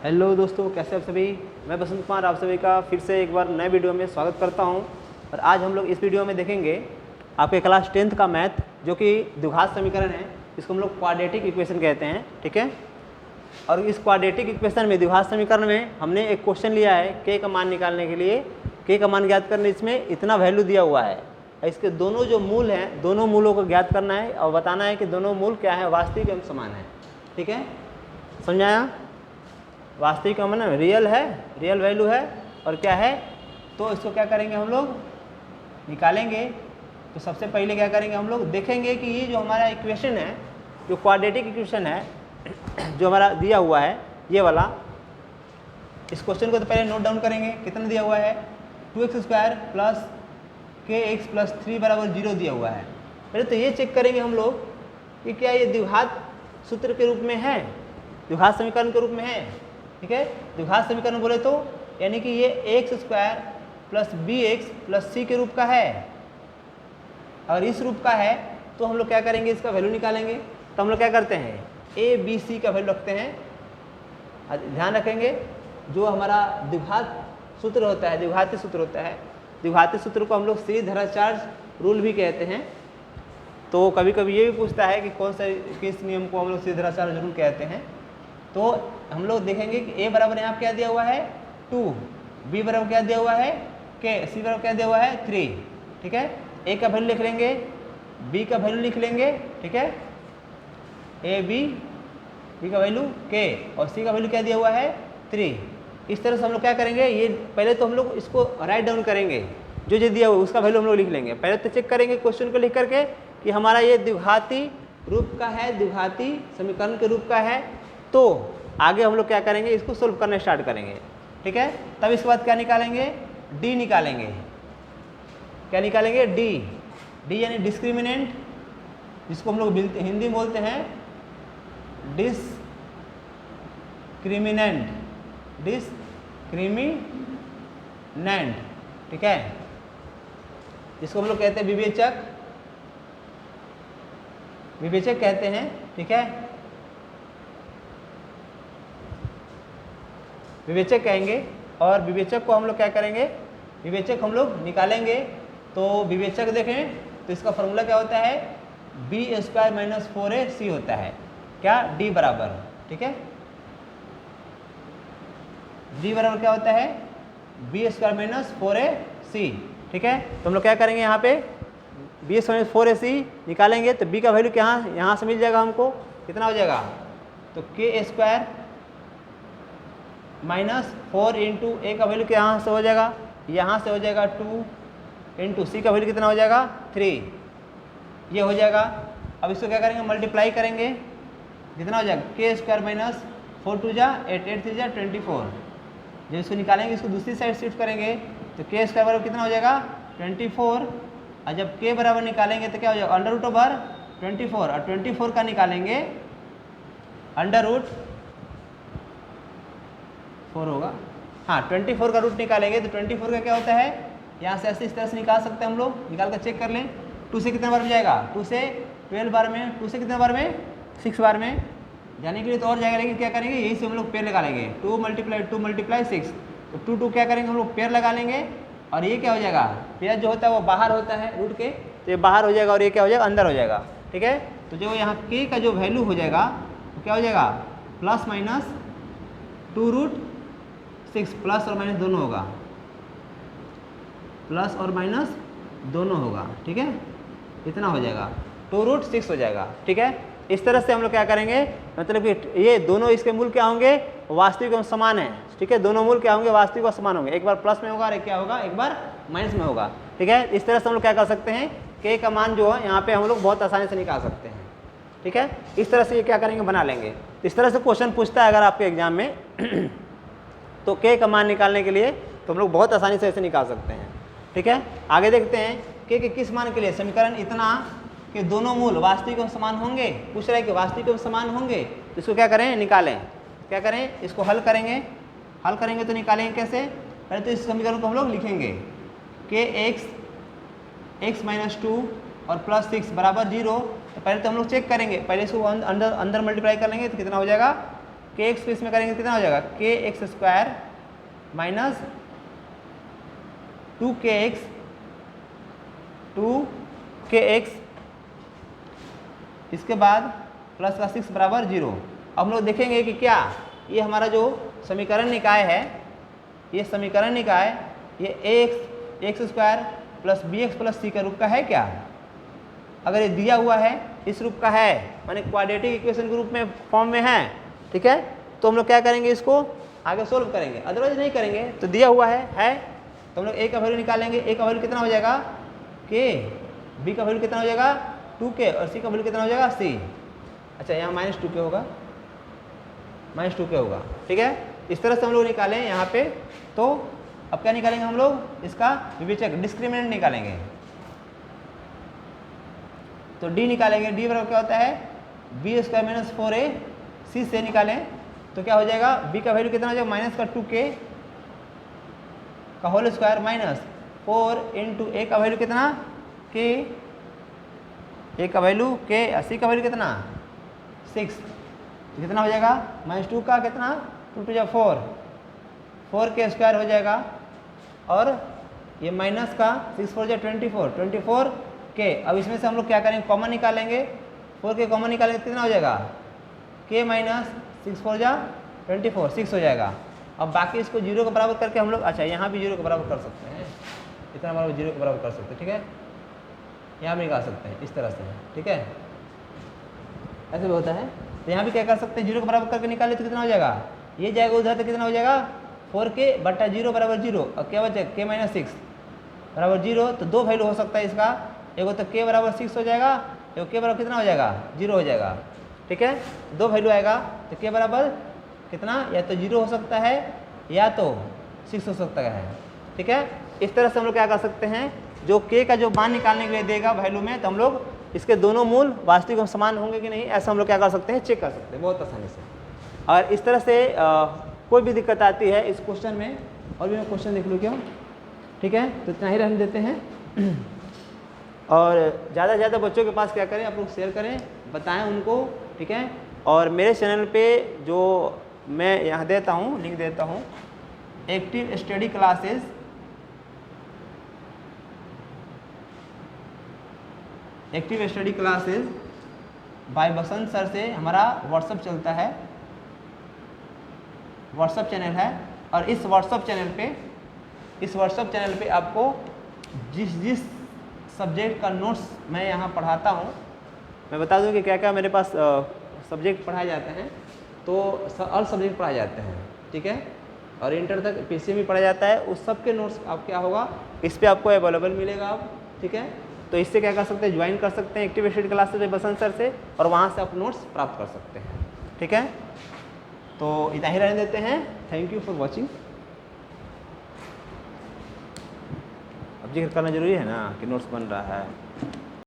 Hello दोस्तों, कैसे आप सभी। मैं बसंत कुमार आप सभी का फिर से एक बार नए वीडियो में स्वागत करता हूं। और आज हम लोग इस वीडियो में देखेंगे आपके क्लास 10th का मैथ, जो कि द्विघात समीकरण है। इसको हम लोग क्वाड्रेटिक इक्वेशन कहते हैं, ठीक है। और इस क्वाड्रेटिक इक्वेशन में, द्विघात समीकरण में, हमने एक क्वेश्चन लिया है के का मान निकालने के लिए। के का मान ज्ञात करने, इसमें इतना वैल्यू दिया हुआ है। इसके दोनों जो मूल हैं, दोनों मूलों को ज्ञात करना है और बताना है कि दोनों मूल क्या है, वास्तविक एवं समान है, ठीक है। समझाया? वास्तविक का मतलब रियल है, रियल वैल्यू है और क्या है, तो इसको क्या करेंगे हम लोग निकालेंगे। तो सबसे पहले क्या करेंगे हम लोग, देखेंगे कि ये जो हमारा इक्वेशन है, जो क्वाड्रेटिक इक्वेशन है जो हमारा दिया हुआ है ये वाला, इस क्वेश्चन को तो पहले नोट डाउन करेंगे। कितना दिया हुआ है, 2x² प्लस kx प्लस 3 बराबर 0 दिया हुआ है। पहले तो ये चेक करेंगे हम लोग कि क्या ये द्विघात सूत्र के रूप में है, द्विघात समीकरण के रूप में है, ठीक है। द्विघात समीकरण बोले तो यानी कि ये x² plus bx plus c के रूप का है। अगर इस रूप का है तो हम लोग क्या करेंगे, इसका वैल्यू निकालेंगे। तो हम लोग क्या करते हैं, a b c का वैल्यू रखते हैं। ध्यान रखेंगे, जो हमारा द्विघात सूत्र होता है, द्विघाती सूत्र होता है, द्विघाती सूत्र को हम लोग सीरीधराचार्य रूल भी कहते हैं। तो कभी कभी ये भी पूछता है कि कौन सा, किस नियम को हम लोग सीरीधराचार्य रूल कहते हैं। तो हम लोग देखेंगे कि a बराबर यहाँ क्या दिया हुआ है 2, b बराबर क्या दिया हुआ है k, c बराबर क्या दिया हुआ है 3, ठीक है। a का वैल्यू लिख लेंगे, b का वैल्यू लिख लेंगे, ठीक है। a b का वैल्यू k और c का वैल्यू क्या दिया हुआ है 3। इस तरह से हम लोग क्या करेंगे, ये पहले तो हम लोग इसको राइट डाउन करेंगे, जो दिया हुआ उसका वैल्यू हम लोग लिख लेंगे। पहले तो चेक करेंगे क्वेश्चन को लिख करके कि हमारा ये द्विघाती रूप का है, द्विघाती समीकरण के रूप का है। तो आगे हम लोग क्या करेंगे, इसको सोल्व करना स्टार्ट करेंगे, ठीक है। तब इसके बाद क्या निकालेंगे, डी निकालेंगे। क्या निकालेंगे, डी। डी यानी डिस्क्रिमिनेंट, जिसको हम लोग हिंदी में बोलते हैं डिस्क्रिमिनेंट, डिस्क्रिमिनेंट, ठीक है। जिसको हम लोग कहते हैं विवेचक, विवेचक कहते हैं, ठीक है। विवेचक कहेंगे। और विवेचक को हम लोग क्या करेंगे, विवेचक हम लोग निकालेंगे। तो विवेचक देखें तो इसका फॉर्मूला क्या होता है, b² - 4ac होता है। क्या, d बराबर, ठीक है। d बराबर क्या होता है, b² - 4ac, ठीक है। तो हम लोग क्या करेंगे, यहाँ पे b² - 4ac निकालेंगे। तो b का वैल्यू क्या, यहाँ से मिल जाएगा हमको, कितना हो जाएगा, तो k² -4 इंटू a का वैल्यू यहाँ से हो जाएगा, यहाँ से हो जाएगा 2 इंटू c का वैल्यू कितना हो जाएगा 3, ये हो जाएगा। अब इसको क्या करेंगे, मल्टीप्लाई करेंगे, कितना हो जाएगा k² - 4 2 जा 8 8 3 जा 24। जब इसको निकालेंगे, इसको दूसरी साइड शिफ्ट करेंगे तो k² बराबर कितना हो जाएगा 24। और जब k बराबर निकालेंगे तो क्या हो जाएगा, √24। और 24 का निकालेंगे √4 होगा, हाँ 24 का रूट निकालेंगे। तो 24 का क्या होता है, यहाँ से ऐसे इस तरह से निकाल सकते हैं हम लोग, निकाल कर चेक कर लें। 2 से कितने बार में जाएगा, 2 से 12 बार में, 2 से कितने बार में 6 बार में जाने के लिए तो और जाएगा, लेकिन क्या करेंगे, यही से हम लोग पेयर लगा लेंगे। 2 × 6, तो 2 क्या करेंगे हम लोग, पेयर लगा लेंगे। और ये क्या हो जाएगा, पेयर जो होता है वो बाहर होता है रूट के, तो ये बाहर हो जाएगा और ये क्या हो जाएगा, अंदर हो जाएगा, ठीक है। तो जो यहाँ k का जो वैल्यू हो जाएगा वो क्या हो जाएगा, ±2√6, प्लस और माइनस दोनों होगा, प्लस और माइनस दोनों होगा, ठीक है। इतना हो जाएगा, 2√6 हो जाएगा, ठीक है। इस तरह से हम लोग क्या करेंगे, मतलब कि ये दोनों इसके मूल क्या होंगे, वास्तविक एवं समान है, ठीक है। दोनों मूल क्या होंगे, वास्तविक और समान होंगे। एक बार प्लस में होगा और एक क्या होगा, एक बार माइनस में होगा, ठीक है। इस तरह से हम लोग क्या कर सकते हैं, k का मान जो है यहाँ पे हम लोग बहुत आसानी से निकाल सकते हैं, ठीक है। इस तरह से ये क्या करेंगे, बना लेंगे। इस तरह से क्वेश्चन पूछता है अगर आपके एग्जाम में तो k का मान निकालने के लिए तो हम लोग बहुत आसानी से ऐसे निकाल सकते हैं, ठीक है। आगे देखते हैं k के किस मान के लिए समीकरण इतना कि दोनों मूल वास्तविक एवं समान होंगे। पूछ रहा है कि वास्तविक एवं समान होंगे, तो इसको क्या करें, निकालें। क्या करें, इसको हल करेंगे। हल करेंगे तो निकालेंगे कैसे, पहले तो इस समीकरण को हम लोग लिखेंगे kx x - 2 और +6 बराबर 0। तो पहले तो हम लोग चेक करेंगे, पहले इसको अंदर मल्टीप्लाई कर लेंगे तो कितना हो जाएगा के एक्स को इसमें करेंगे कितना हो जाएगा, के एक्स स्क्वायर माइनस 2kx इसके बाद प्लस का 6 बराबर 0। अब हम लोग देखेंगे कि क्या ये हमारा जो समीकरण निकाय है, ये समीकरण निकाय ये x square plus b x plus c का रूप का है क्या। अगर ये दिया हुआ है इस रूप का है, माने क्वाड्रेटिक इक्वेशन के रूप में फॉर्म में है, ठीक है, तो हम लोग क्या करेंगे, इसको आगे सोल्व करेंगे, अदरवाइज नहीं करेंगे। तो दिया हुआ है तो हम लोग ए का वैल्यू निकालेंगे। ए का वैल्यू कितना हो जाएगा के, बी का वैल्यू कितना हो जाएगा 2k और सी का वैल्यू कितना हो जाएगा सी। अच्छा यहाँ -2k होगा, -2k होगा, ठीक है। इस तरह से हम लोग निकालें यहाँ पे। तो अब क्या निकालेंगे हम लोग, इसका विवेचक डिस्क्रिमिनेंट निकालेंगे। तो डी निकालेंगे, डी बराबर क्या होता है बी स्क्वायर माइनस 4a, सी से निकालें तो क्या हो जाएगा, बी का वैल्यू कितना हो जाएगा माइनस का 2k का होल स्क्वायर माइनस 4 इंटू ए का वैल्यू कितना के, ए का वैल्यू के, सी का वैल्यू कितना 6, कितना हो जाएगा -2 का कितना 2 टू 4 स्क्वायर हो जाएगा और ये माइनस का 6 4 24 के। अब इसमें से हम लोग क्या करेंगे, कॉमन निकालेंगे। 4 के कॉमन निकालेंगे कितना हो जाएगा के माइनस 6 4 24 6 हो जाएगा। अब बाकी इसको 0 के बराबर करके हम लोग, अच्छा यहाँ भी 0 के बराबर कर सकते हैं, इतना बराबर 0 के बराबर कर सकते हैं, ठीक है, यहाँ भी निकाल सकते हैं इस तरह से, ठीक है, ऐसे भी होता है। तो यहाँ भी क्या कर सकते हैं, 0 के बराबर करके निकाले तो कितना हो जाएगा, ये जाएगा उधर तो कितना हो जाएगा 4k बटा 0 बराबर 0 और क्या बचे k माइनस 6 बराबर 0। तो दो वैल्यू हो सकता है इसका, एगो तो k बराबर 6 हो जाएगा, एगो k बराबर कितना हो जाएगा 0 हो जाएगा, ठीक है। दो वैल्यू आएगा तो k बराबर कितना, या तो 0 हो सकता है या तो 6 हो सकता है, ठीक है। इस तरह से हम लोग क्या कर सकते हैं, जो k का जो मान निकालने के लिए देगा वैल्यू में, तो हम लोग इसके दोनों मूल वास्तविक में समान होंगे कि नहीं, ऐसा हम लोग क्या कर सकते हैं, चेक कर सकते हैं बहुत आसानी से। और इस तरह से कोई भी दिक्कत आती है इस क्वेश्चन में, और भी मैं क्वेश्चन देख लूँ क्यों, ठीक है, तो इतना ही रहने देते हैं। और ज़्यादा से ज़्यादा बच्चों के पास क्या करें, आप लोग शेयर करें, बताएं उनको, ठीक है। और मेरे चैनल पे जो मैं यहाँ देता हूँ, लिंक देता हूँ, active study classes, active study classes bye बसंत सर से हमारा व्हाट्सअप चलता है, व्हाट्सअप चैनल है। और इस व्हाट्सअप चैनल पे आपको जिस सब्जेक्ट का नोट्स मैं यहाँ पढ़ाता हूँ, मैं बता दूँ कि क्या क्या मेरे पास सब्जेक्ट पढ़ाए जाते हैं। तो ऑल सब्जेक्ट पढ़ाए जाते हैं, ठीक है, और इंटर तक पीसीएम भी पढ़ाया जाता है। उस सब के नोट्स आप क्या होगा, इस पर आपको अवेलेबल मिलेगा आप, ठीक है। तो इससे क्या कर सकते हैं, ज्वाइन कर सकते हैं एक्टिव स्टडी क्लासेस बसंत सर से, और वहाँ से आप नोट्स प्राप्त कर सकते हैं, ठीक है। तो इतना ही रहने देते हैं। Thank you for watching. अब जिक्र करना जरूरी है ना कि नोट्स बन रहा है।